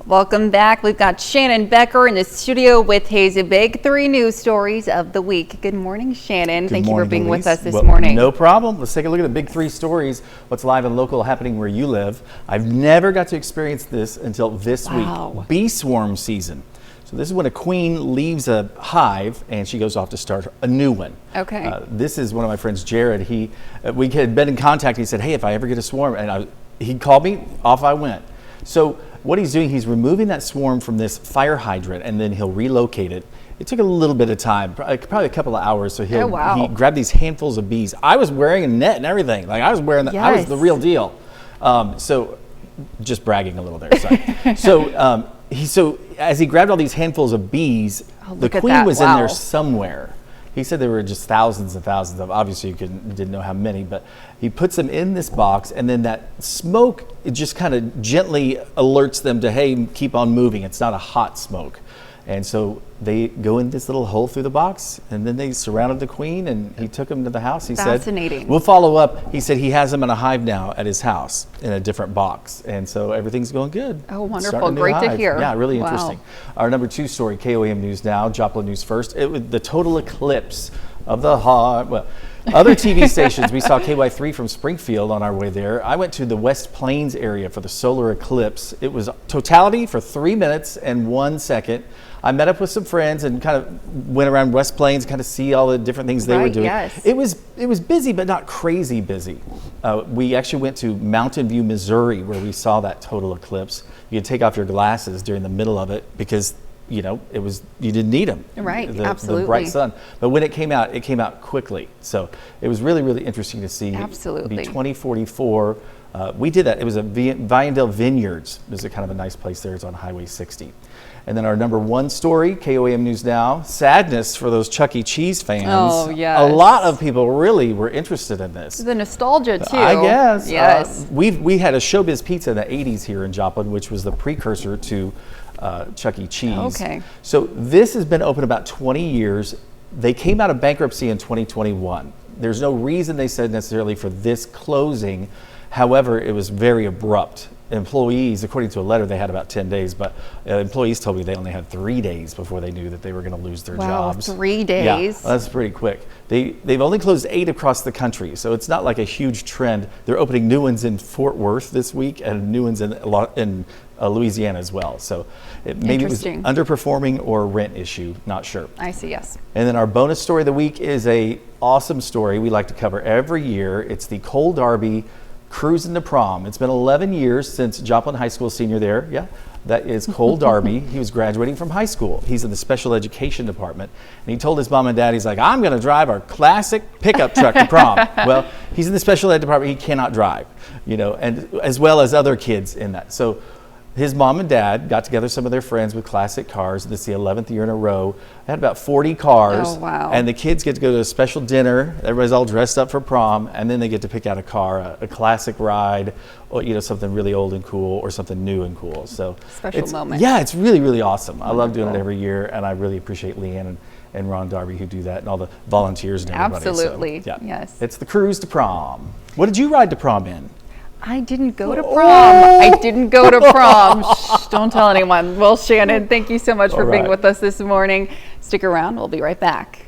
Welcome back. We've got Shannon Becker in the studio with his big three news stories of the week. Good morning, Shannon. Thank you for being with us this morning. No problem. Let's take a look at the big three stories. What's live and local happening where you live. I've never got to experience this until this week. Bee swarm season. So this is when a queen leaves a hive and she goes off to start a new one. Okay. This is one of my friends, Jared. We had been in contact. He said, "Hey, if I ever get a swarm," and he called me. Off I went. So what he's doing, he's removing that swarm from this fire hydrant and then he'll relocate it. It took a little bit of time, probably a couple of hours. So he grabbed these handfuls of bees. I was wearing a net and everything. Like I was wearing, I was the real deal. So just bragging a little there. Sorry. So as he grabbed all these handfuls of bees, the queen was in there somewhere. He said there were just thousands and thousands of, obviously you didn't know how many, but he puts them in this box and then that smoke, it just kind of gently alerts them to, hey, keep on moving. It's not a hot smoke. And so they go in this little hole through the box and then they surrounded the queen and he took them to the house. He said, we'll follow up. He said he has them in a hive now at his house in a different box. And so everything's going good. Oh, wonderful. Great to hear. Yeah, really interesting. Our number 2 story, KOAM News Now, Joplin News First. It was the total eclipse of the heart. Well, other TV stations, we saw KY3 from Springfield on our way there. I went to the West Plains area for the solar eclipse. It was totality for 3 minutes and 1 second. I met up with some friends and kind of went around West Plains, kind of see all the different things they were doing. Yes. It was busy, but not crazy busy. We actually went to Mountain View, Missouri, where we saw that total eclipse. You could take off your glasses during the middle of it because you didn't need them. Right, the bright sun. But when it came out quickly. So it was really, really interesting to see. Absolutely. Be 2044. We did that. It was a Viandale Vineyards. It was a kind of a nice place there. It's on Highway 60. And then our number 1 story, KOAM News Now, sadness for those Chuck E. Cheese fans. Oh, yes. A lot of people really were interested in this. The nostalgia, too. I guess. Yes. We had a Showbiz Pizza in the 80s here in Joplin, which was the precursor to Chuck E. Cheese. Okay. So this has been open about 20 years. They came out of bankruptcy in 2021. There's no reason they said necessarily for this closing. However, it was very abrupt. Employees, according to a letter, they had about 10 days, but employees told me they only had 3 days before they knew that they were going to lose their jobs. 3 days. Yeah, that's pretty quick. They've only closed 8 across the country, so it's not like a huge trend. They're opening new ones in Fort Worth this week and new ones in Louisiana as well. So maybe it was underperforming or rent issue, not sure. I see, yes. And then our bonus story of the week is a awesome story we like to cover every year. It's the Cole Darby Cruising to Prom. It's been 11 years since Joplin High School senior there. Yeah, that is Cole Darby. He was graduating from high school. He's in the special education department. And he told his mom and dad, he's like, I'm going to drive our classic pickup truck to prom. Well, he's in the special ed department. He cannot drive, and as well as other kids in that. So his mom and dad got together some of their friends with classic cars. This is the 11th year in a row. They had about 40 cars. Oh, wow. And the kids get to go to a special dinner. Everybody's all dressed up for prom. And then they get to pick out a car, a classic ride, or something really old and cool, or something new and cool. So special moment. Yeah, it's really, really awesome. I love doing it every year. And I really appreciate Leanne and Ron Darby who do that, and all the volunteers and everybody. Absolutely. So, yeah. Yes. It's the cruise to prom. What did you ride to prom in? I didn't go to prom. I didn't go to prom. Shh, don't tell anyone. Well, Shannon, thank you so much for being with us this morning. Stick around. We'll be right back.